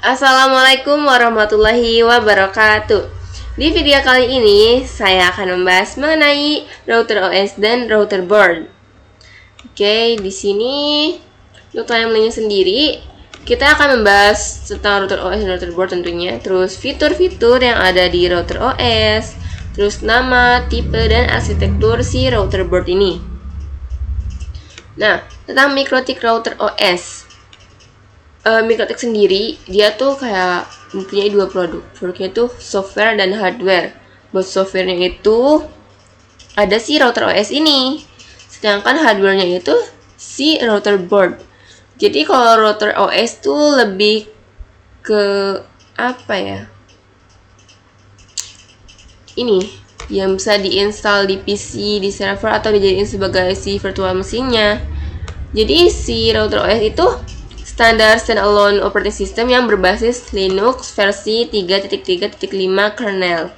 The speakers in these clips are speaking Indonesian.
Assalamualaikum warahmatullahi wabarakatuh. Di video kali ini saya akan membahas mengenai router OS dan router board. Oke, di sini untuk timeline sendiri kita akan membahas tentang router OS dan router board tentunya, terus fitur-fitur yang ada di router OS, terus nama, tipe, dan arsitektur si router board ini. Nah, tentang MikroTik router OS. MikroTik sendiri dia tuh kayak mempunyai dua produk. Produknya tuh software dan hardware. Buat softwarenya itu ada si router OS ini, sedangkan hardwarenya itu si router board. Jadi kalau router OS tuh lebih ke apa ya? Ini yang bisa diinstal di PC, di server, atau dijadiin sebagai si virtual mesinnya. Jadi si router OS itu standar standalone operating system yang berbasis Linux versi 3.3.5 kernel.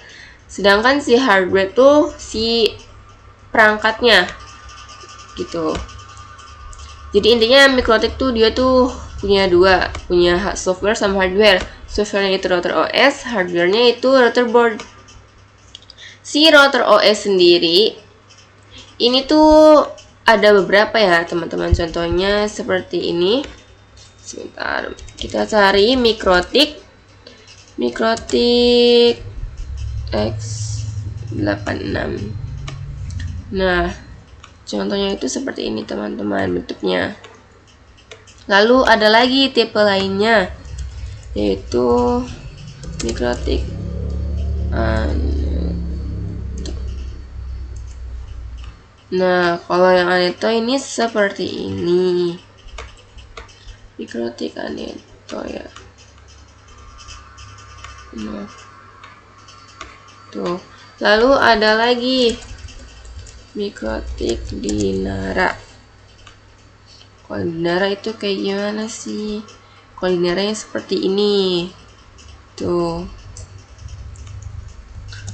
Sedangkan si hardware tuh si perangkatnya gitu. Jadi intinya MikroTik tuh dia tuh punya dua, punya software sama hardware. Softwarenya itu router OS, hardwarenya itu router board. Si router OS sendiri ini tuh ada beberapa ya teman-teman, contohnya seperti ini. Sebentar, kita cari MikroTik X86. Nah, contohnya itu seperti ini teman-teman bentuknya. Lalu ada lagi tipe lainnya, yaitu MikroTik Nah, kalau yang Aneto ini seperti ini. MikroTik Aneto ya. Nah. Tuh. Lalu ada lagi MikroTik Dinara. Kalau Dinara itu kayak gimana sih? Kalau Dinara yang seperti ini. Tuh.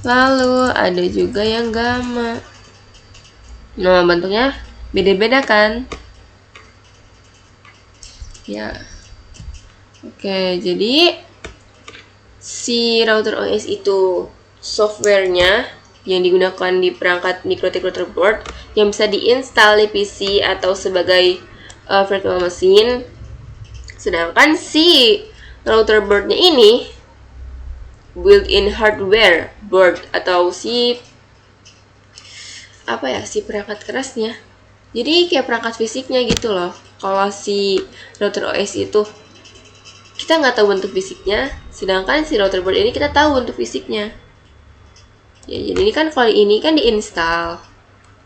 Lalu ada juga yang Gamma. Nah, bentuknya beda-beda kan? Ya. Oke, jadi si router OS itu softwarenya yang digunakan di perangkat MikroTik router board yang bisa diinstal di PC atau sebagai virtual machine. Sedangkan si router boardnya ini built-in hardware board atau si perangkat kerasnya. Jadi kayak perangkat fisiknya gitu loh. Kalau si router OS itu kita nggak tahu bentuk fisiknya, sedangkan si router board ini kita tahu bentuk fisiknya. Ya, jadi ini kan kalau ini kan diinstal.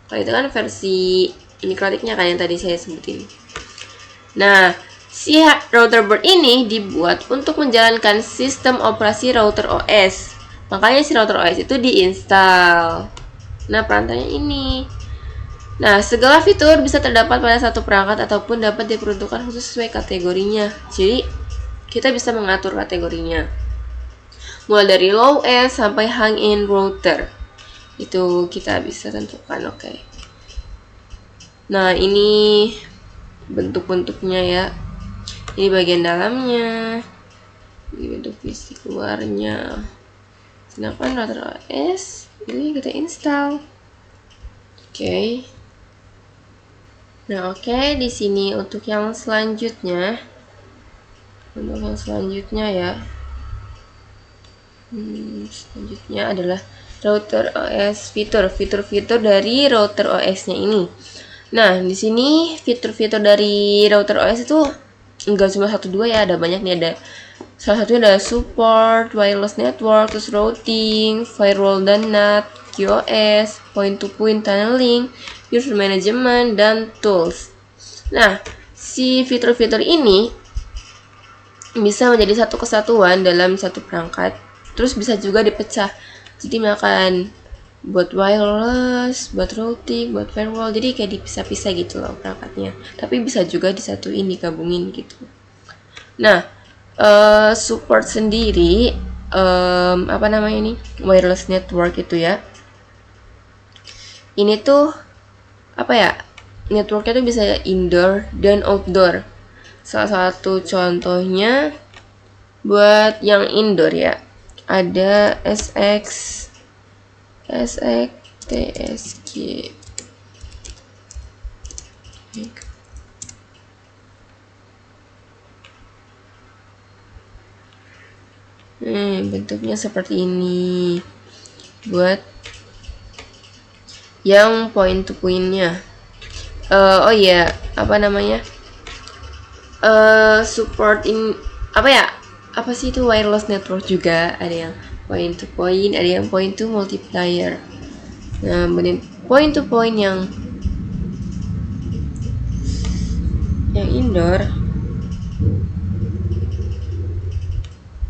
Kalau itu kan versi MikroTiknya kan yang tadi saya sebutin. Nah, si router board ini dibuat untuk menjalankan sistem operasi router OS. Makanya si router OS itu diinstal. Nah, perantainya ini. Nah, segala fitur bisa terdapat pada satu perangkat ataupun dapat diperuntukkan khusus sesuai kategorinya. Jadi, kita bisa mengatur kategorinya. Mulai dari low end sampai high-end router. Itu kita bisa tentukan, oke. Nah, ini bentuk-bentuknya ya. Ini bagian dalamnya. Ini bentuk fisik luarnya. Sedangkan router OS ini kita install. Oke. Nah, oke, di sini untuk yang selanjutnya. Ya. Selanjutnya adalah router OS fitur-fitur dari router OS-nya ini. Nah, di sini fitur-fitur dari router OS itu enggak cuma 1-2 ya, ada banyak nih. Ada salah satunya ada support wireless network, terus routing, firewall dan NAT, QoS, point-to-point tunneling, user management, dan tools. Nah, si fitur-fitur ini bisa menjadi satu kesatuan dalam satu perangkat, terus bisa juga dipecah. Jadi makan buat wireless, buat routing, buat firewall, jadi kayak dipisah-pisah gitu loh perangkatnya. Tapi bisa juga disatuin, digabungin gitu. Nah, support sendiri wireless network itu ya. Ini tuh networknya tuh bisa indoor dan outdoor. Salah satu contohnya Buat yang indoor ya, ada SX, TSG. Bentuknya seperti ini. Buat yang point to pointnya. Oh iya, apa namanya? Support in apa ya? Apa sih itu wireless network juga? Ada yang point to point, ada yang point to multiplier. Nah, point to point yang indoor.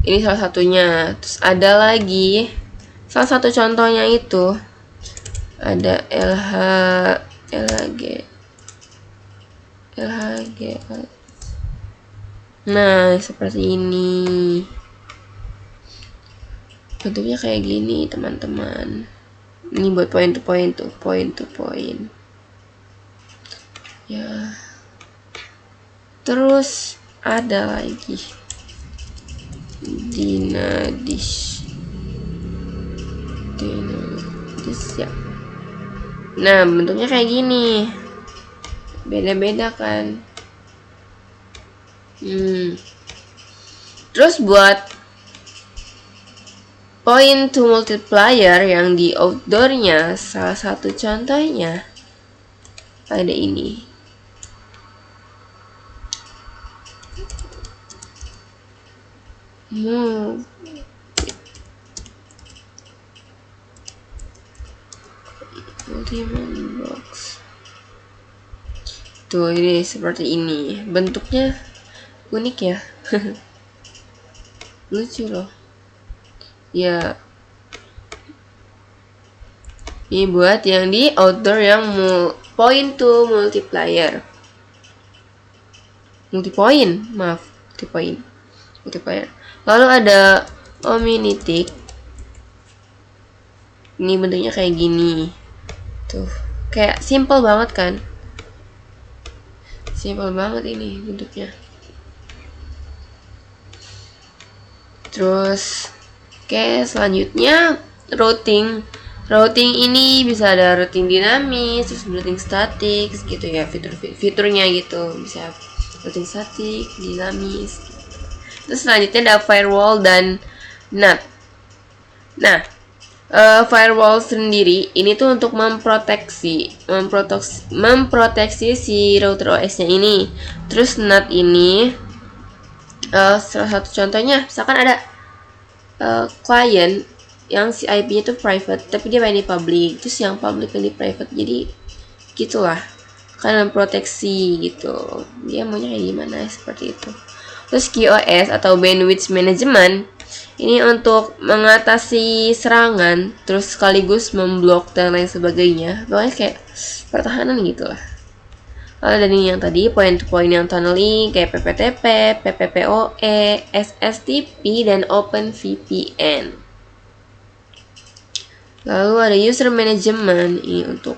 Ini salah satunya. Terus ada lagi salah satu contohnya itu ada LHG. Nah, seperti ini. Bentuknya kayak gini, teman-teman. Ini buat point to point. Ya. Terus ada lagi Dynadish ya. Nah, bentuknya kayak gini. Beda-beda kan. Terus buat point to multiplier yang di outdoornya, salah satu contohnya ada ini. Multiman box. Tuh, ini seperti ini. Bentuknya unik ya. Lucu loh. Ya. Ini buat yang di outdoor yang point to multiplier. Multipoint. Lalu ada Omnitic. Ini bentuknya kayak gini. Tuh, kayak simple banget kan? Simple banget ini bentuknya. Terus, selanjutnya routing. Routing ini bisa ada routing dinamis, terus routing statik, gitu ya, fiturnya gitu. Bisa routing statik, dinamis. Terus selanjutnya ada firewall dan NAT. Nah, firewall sendiri ini tuh untuk memproteksi si router OS-nya ini. Terus NAT ini salah satu contohnya, misalkan ada klien yang si IP-nya itu private, tapi dia main di public, terus yang public main di private, jadi gitulah, kan memproteksi gitu. Dia maunya kayak gimana, seperti itu. Terus QoS atau bandwidth management ini untuk mengatasi serangan, terus sekaligus memblok dan lain sebagainya. Pokoknya kayak pertahanan gitulah. Lalu ada yang tadi point to point yang tunneling kayak PPTP, PPPoE, SSTP, dan OpenVPN. Lalu ada user management, ini untuk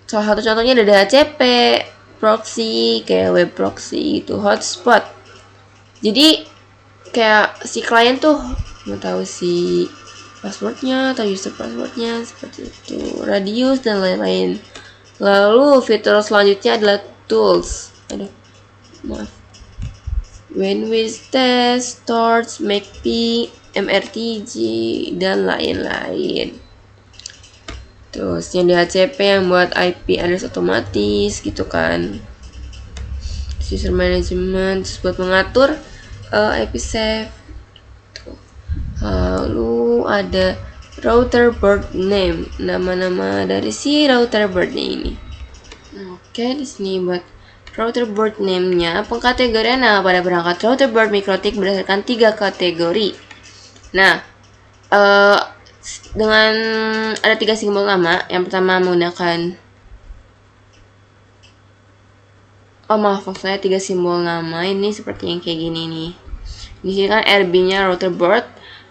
salah satu contohnya ada DHCP, proxy, kayak web proxy gitu, hotspot. Jadi kayak si klien tuh mau tahu si passwordnya atau user passwordnya, seperti itu, radius dan lain-lain. Lalu fitur selanjutnya adalah tools. Bandwidth test, torch, MACP, MRTG, dan lain-lain. Terus yang DHCP yang buat IP address otomatis gitu kan. User management, terus buat mengatur IPsec. Lalu ada router board name, nama-nama dari si router boardnya ini. Oke, di sini buat router board name-nya, pengkategorian nama pada perangkat router board MikroTik berdasarkan 3 kategori. Nah, dengan ada 3 simbol nama. Yang pertama menggunakan maksud saya 3 simbol nama ini seperti yang kayak gini nih. Di sini kan RB-nya router board,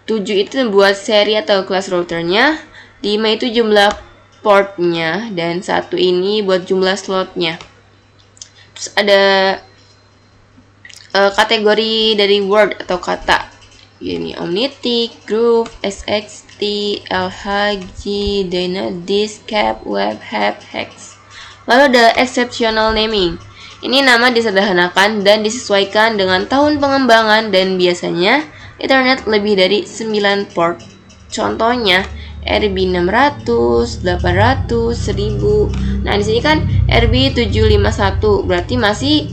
7 itu buat seri atau kelas routernya, 5 itu jumlah portnya, dan 1 ini buat jumlah slotnya. Terus ada kategori dari word atau kata. Ini Omnitic, Group, SXT, LHG, Dynadisk, Cap, Web, Hab, Hex. Lalu ada exceptional naming. Ini nama disederhanakan dan disesuaikan dengan tahun pengembangan dan biasanya Ethernet lebih dari 9 port. Contohnya RB600, 800, 1000. Nah, di sini kan RB751 berarti masih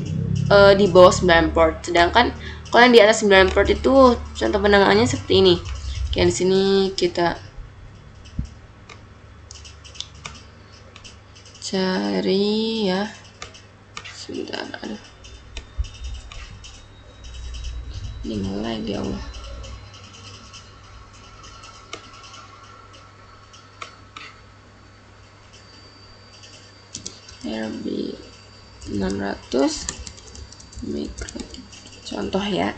di bawah 9 port. Sedangkan kalau yang di atas 9 port itu contoh penamaannya seperti ini. Oke, di sini kita cari ya. Sebentar, aduh. Ini nge-lag ya Allah. RB600 micro. Contoh ya.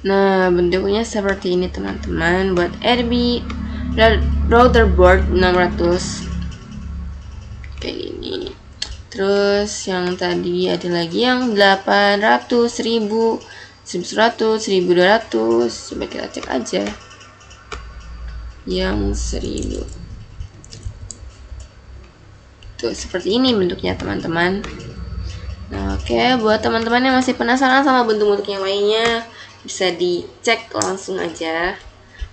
Nah, bentuknya seperti ini teman-teman. Buat RB router board 600 kayak gini. Terus yang tadi ada lagi yang 800, 1000, 1100, 1200. Coba kita cek aja. Yang 1000. Tuh, seperti ini bentuknya teman-teman. Nah, oke, buat teman-teman yang masih penasaran sama bentuk-bentuk yang lainnya, bisa dicek langsung aja.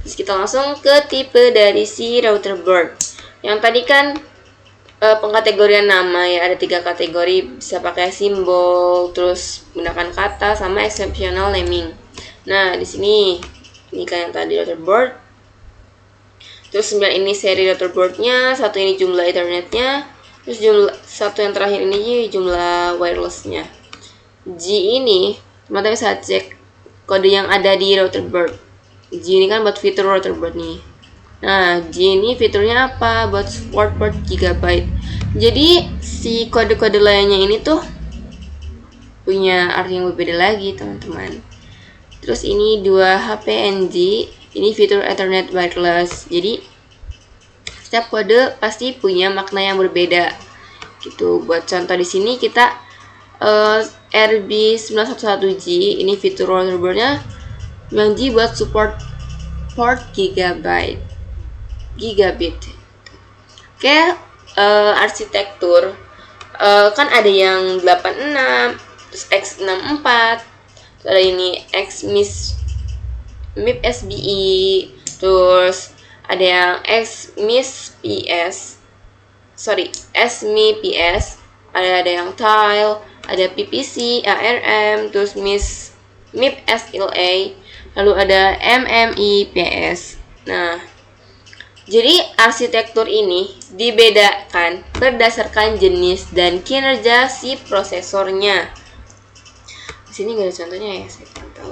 Terus kita langsung ke tipe dari si router board. Yang tadi kan pengkategorian nama ya, ada 3 kategori, bisa pakai simbol, terus gunakan kata, sama exceptional naming. Nah, di sini ini kan yang tadi router board. Terus 9 ini seri router boardnya, 1 ini jumlah ethernetnya. Terus jumlah 1 yang terakhir ini jumlah wirelessnya. G ini teman-teman bisa cek kode yang ada di router board. G ini kan buat fitur router board nih. Nah, G ini fiturnya apa? Buat support port GB. Jadi si kode-kode lainnya ini tuh punya arti yang berbeda lagi teman-teman. Terus ini 2 HPNG, ini fitur Ethernet wireless. Jadi setiap kode pasti punya makna yang berbeda. Gitu. Buat contoh di sini kita RB911G, ini fitur router boardnya yang G buat support port gigabit. Oke, arsitektur kan ada yang 86, terus X64, terus ada ini MIP SBI, terus ada yang SMI PS, ada yang tile, ada PPC, ARM, terus MIP SLA, lalu ada MMI PS. Nah, jadi arsitektur ini dibedakan berdasarkan jenis dan kinerja si prosesornya. Di sini nggak ada contohnya ya, saya kurang tahu.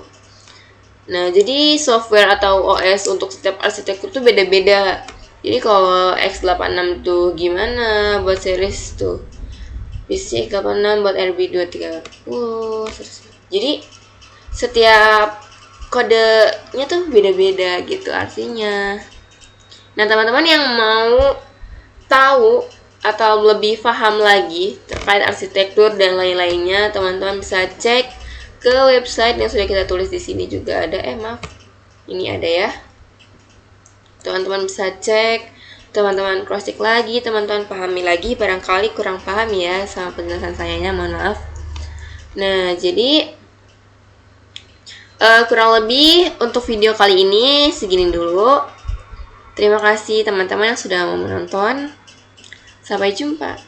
Nah, jadi software atau OS untuk setiap arsitektur tuh beda-beda. Jadi kalau X86 tuh gimana buat series tuh, PC86 buat RB230. Jadi setiap kodenya tuh beda-beda gitu artinya. Nah, teman-teman yang mau tahu atau lebih paham lagi terkait arsitektur dan lain-lainnya, teman-teman bisa cek ke website yang sudah kita tulis di sini juga ada. Ini ada ya. Teman-teman bisa cek, teman-teman cross check lagi, teman-teman pahami lagi, barangkali kurang paham ya sama penjelasan sayanya, mohon maaf. Nah, jadi kurang lebih untuk video kali ini segini dulu. Terima kasih teman-teman yang sudah mau menonton. Sampai jumpa.